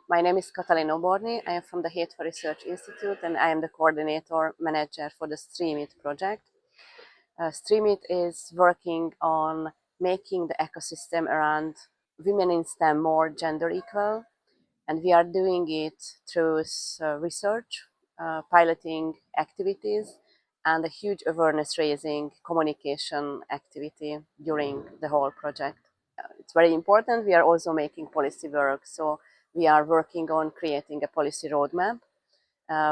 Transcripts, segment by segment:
My name is 𝗏𝗃𝗧𝗙𝗏𝗍𝗂. I am from the 𝗓𝗃𝗧𝗏 Research Institute, and I am the coordinator manager for the 𝗏𝗏𝗧 project. 𝗏𝗏𝗧 is working on making the ecosystem around women in STEM more gender equal, and we are doing it through research, piloting activities, and a huge awareness raising communication activity during the whole project. It's very important. We are also making policy work, so we are working on creating a policy roadmap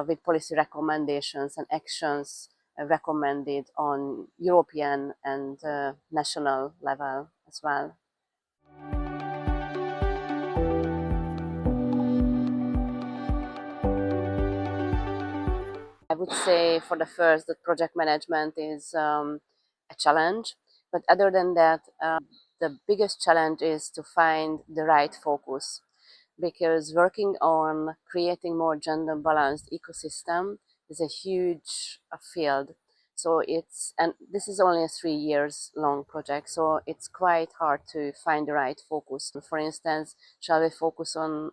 with policy recommendations and actions recommended on European and national level as well. I would say for the first that project management is a challenge, but other than that, the biggest challenge is to find the right focus, because working on creating more gender balanced ecosystem is a huge field. So and this is only a 3 years long project, so it's quite hard to find the right focus. For instance, shall we focus on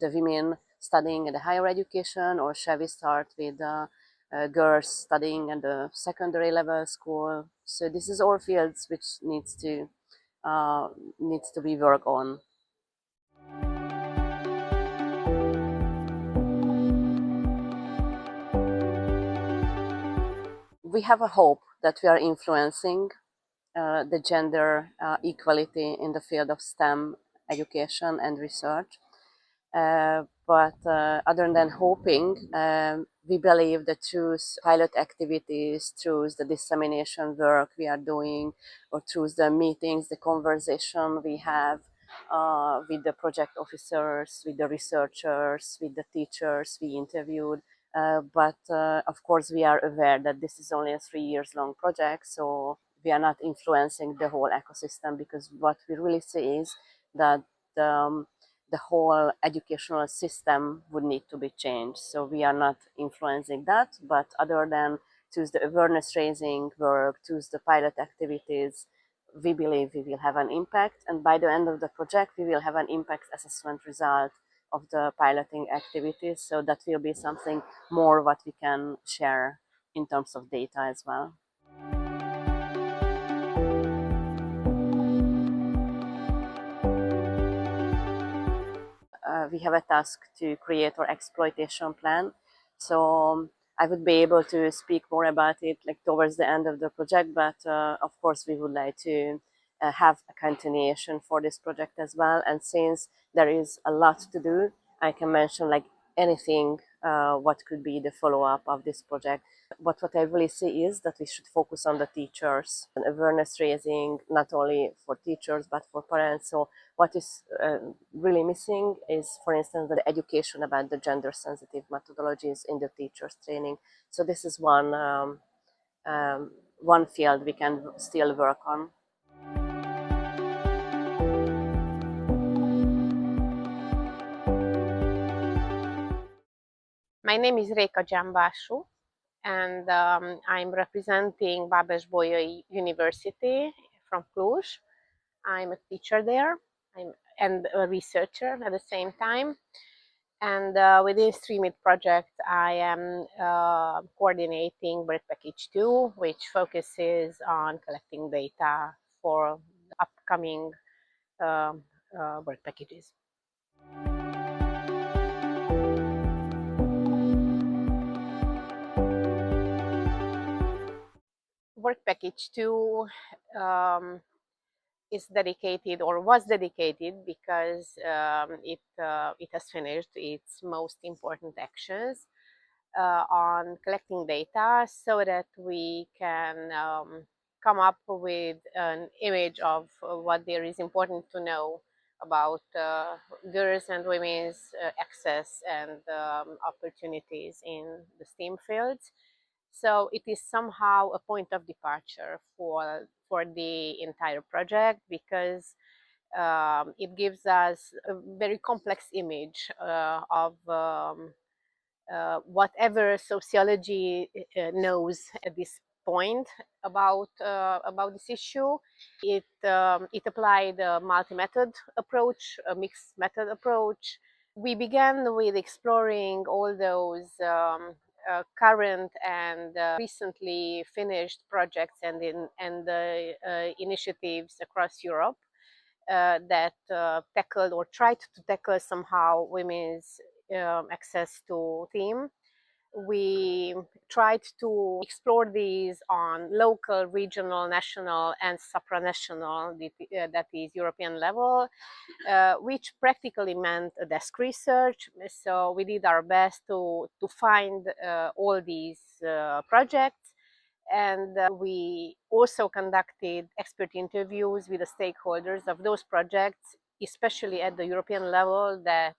the women studying at the higher education, or shall we start with girls studying at the secondary level school? So this is all fields which needs to be worked on. We have a hope that we are influencing the gender equality in the field of STEM education and research. But other than hoping, we believe that through pilot activities, through the dissemination work we are doing, or through the meetings, the conversation we have with the project officers, with the researchers, with the teachers we interviewed. But of course, we are aware that this is only a 3 years long project, so we are not influencing the whole ecosystem, because what we really see is that the whole educational system would need to be changed. So we are not influencing that, but other than through the awareness raising work, through the pilot activities, we believe we will have an impact. And by the end of the project, we will have an impact assessment result of the piloting activities. So that will be something more what we can share in terms of data as well. We have a task to create our exploitation plan. So I would be able to speak more about it towards the end of the project, but of course we would like to have a continuation for this project as well. And since there is a lot to do, I can mention anything what could be the follow-up of this project. But what I really see is that we should focus on the teachers and awareness raising, not only for teachers but for parents. So what is really missing is, for instance, the education about the gender sensitive methodologies in the teachers training. So this is one field we can still work on. My name is 𝗏𝗃𝗧𝗏𝗍𝗂, and I'm representing 𝗏𝗃𝗧𝗏𝗍𝗂 University from Cluj. I'm a teacher there and a researcher at the same time. And within 𝗏𝗏𝗧 project, I am coordinating 𝗏𝗏𝗧𝗏𝗏𝗧, which focuses on collecting data for the upcoming work packages. Work package 2 is dedicated, or was dedicated, because it has finished its most important actions on collecting data, so that we can come up with an image of what there is important to know about girls' and women's access and opportunities in the STEAM fields. So it is somehow a point of departure for the entire project, because it gives us a very complex image of whatever sociology knows at this point about this issue. It applied a multi-method approach, a mixed method approach, We began with exploring all those current and recently finished projects and initiatives across Europe that tackled or tried to tackle somehow women's access to STEAM. We tried to explore these on local, regional, national, and supranational, that is European level, which practically meant desk research. So we did our best to find all these projects, and we also conducted expert interviews with the stakeholders of those projects, especially at the European level, that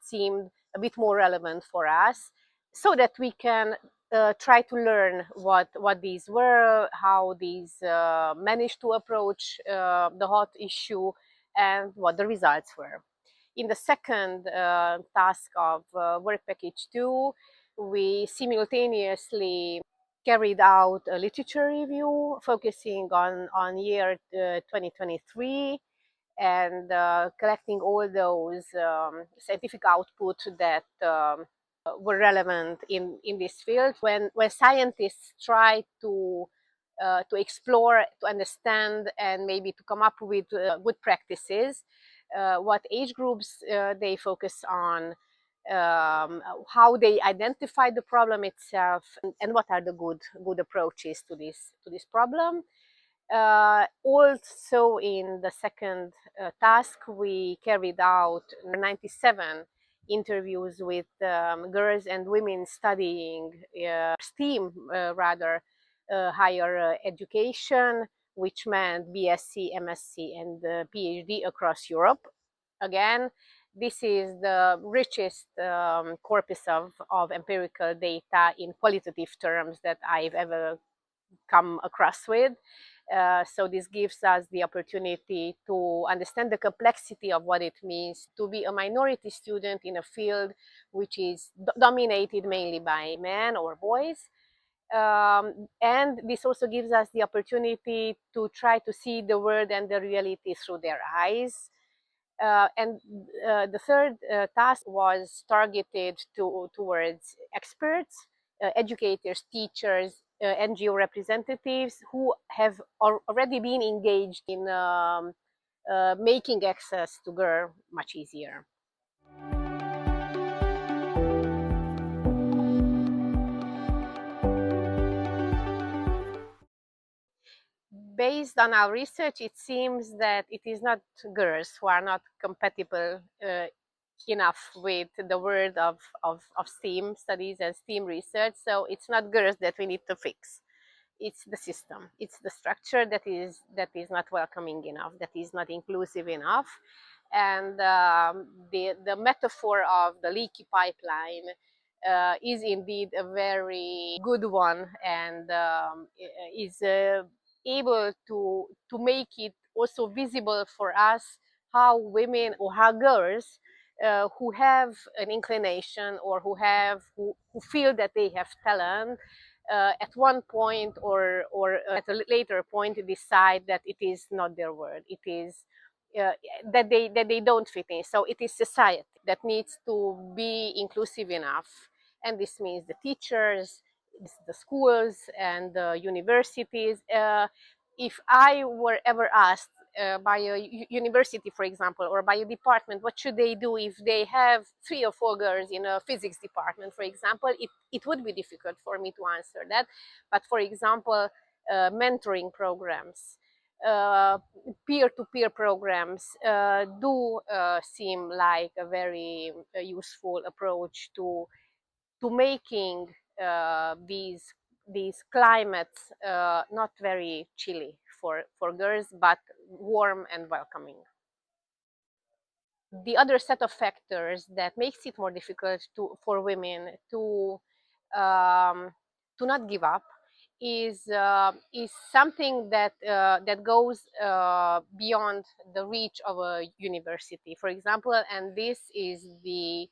seemed a bit more relevant for us, so that we can try to learn what these were, how these managed to approach the hot issue, and what the results were. In the second task of work package 2, we simultaneously carried out a literature review focusing on year 2023, and collecting all those scientific output that were relevant in this field. When scientists try to explore, to understand, and maybe to come up with good practices, what age groups they focus on, how they identify the problem itself, and what are the good approaches to this problem. Also, in the second task, we carried out 97 interviews with girls and women studying STEAM, higher education, which meant BSc, MSc, and PhD across Europe. Again, this is the richest corpus of empirical data in qualitative terms that I've ever come across with. So this gives us the opportunity to understand the complexity of what it means to be a minority student in a field which is dominated mainly by men or boys. And this also gives us the opportunity to try to see the world and the reality through their eyes. And the third task was targeted towards experts, educators, teachers, NGO representatives who have already been engaged in making access to GER much easier. Based on our research, it seems that it is not girls who are not compatible enough with the world of STEAM studies and STEAM research. So it's not girls that we need to fix. It's the system. It's the structure that is not welcoming enough, that is not inclusive enough. And the metaphor of the leaky pipeline is indeed a very good one, and is able to make it also visible for us how women or how girls who have an inclination, or who feel that they have talent, at one point or at a later point decide that it is not their world. It is that they don't fit in. So it is society that needs to be inclusive enough, and this means the teachers, the schools, and the universities. If I were ever asked by a university, for example, or by a department, what should they do if they have 3 or 4 girls in a physics department, for example, it would be difficult for me to answer that. But for example, mentoring programs, peer-to-peer programs do seem like a very useful approach to making these climates not very chilly for girls, but warm and welcoming. The other set of factors that makes it more difficult for women to not give up is something that goes beyond the reach of a university, for example, and this is the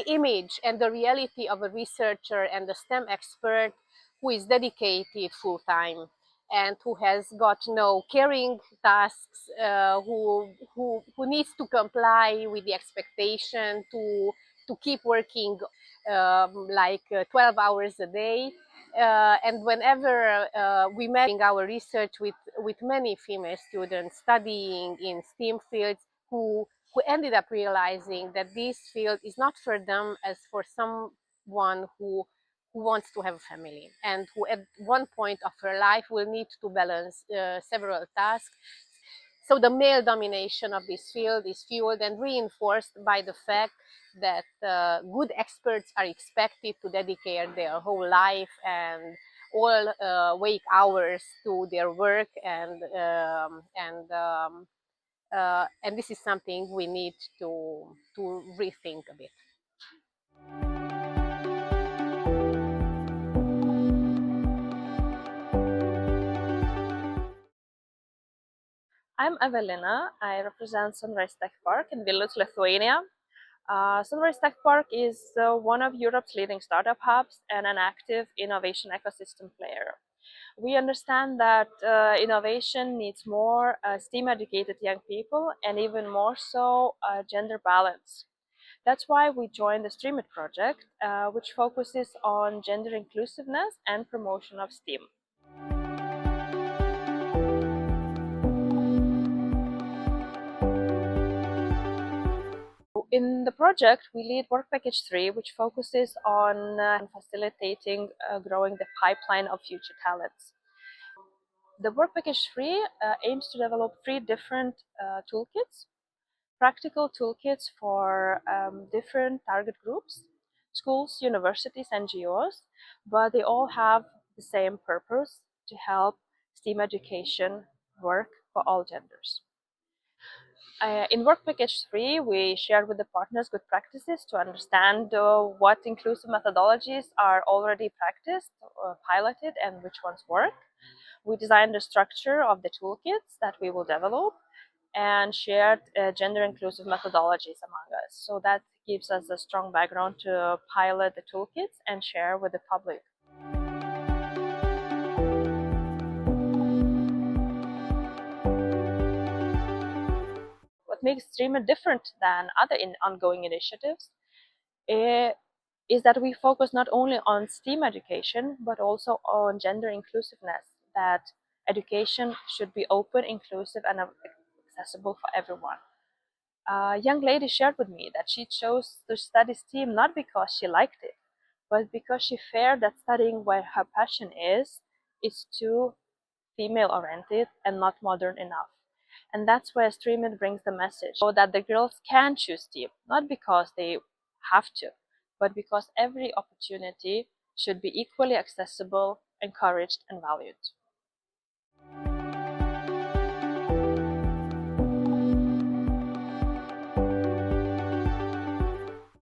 image and the reality of a researcher and a STEM expert who is dedicated full-time and who has got no caring tasks, who needs to comply with the expectation to keep working like 12 hours a day. And whenever we met in our research with many female students studying in STEAM fields who ended up realizing that this field is not for them as for someone who wants to have a family and who at one point of her life will need to balance several tasks. So the male domination of this field is fueled and reinforced by the fact that good experts are expected to dedicate their whole life and all wake hours to their work, and this is something we need to rethink a bit. I'm Evelina. I represent Sunrise Tech Park in Vilnius, Lithuania. Sunrise Tech Park is one of Europe's leading startup hubs and an active innovation ecosystem player. We understand that innovation needs more STEAM-educated young people and even more so gender balance. That's why we joined the Stream It project, which focuses on gender inclusiveness and promotion of STEAM. In the project, we lead Work Package 3, which focuses on facilitating growing the pipeline of future talents. The Work Package 3 aims to develop 3 different toolkits, practical toolkits for different target groups, schools, universities, NGOs, but they all have the same purpose: to help STEAM education work for all genders. In Work Package 3, we shared with the partners good practices to understand what inclusive methodologies are already practiced, piloted, and which ones work. We designed the structure of the toolkits that we will develop and shared gender inclusive methodologies among us. So that gives us a strong background to pilot the toolkits and share with the public. What makes Stream It different than other ongoing initiatives is that we focus not only on STEAM education, but also on gender inclusiveness, that education should be open, inclusive, and accessible for everyone. A young lady shared with me that she chose to study STEAM not because she liked it, but because she feared that studying where her passion is too female-oriented and not modern enough. And that's where Stream It brings the message, so that the girls can choose STEAM, not because they have to, but because every opportunity should be equally accessible, encouraged, and valued.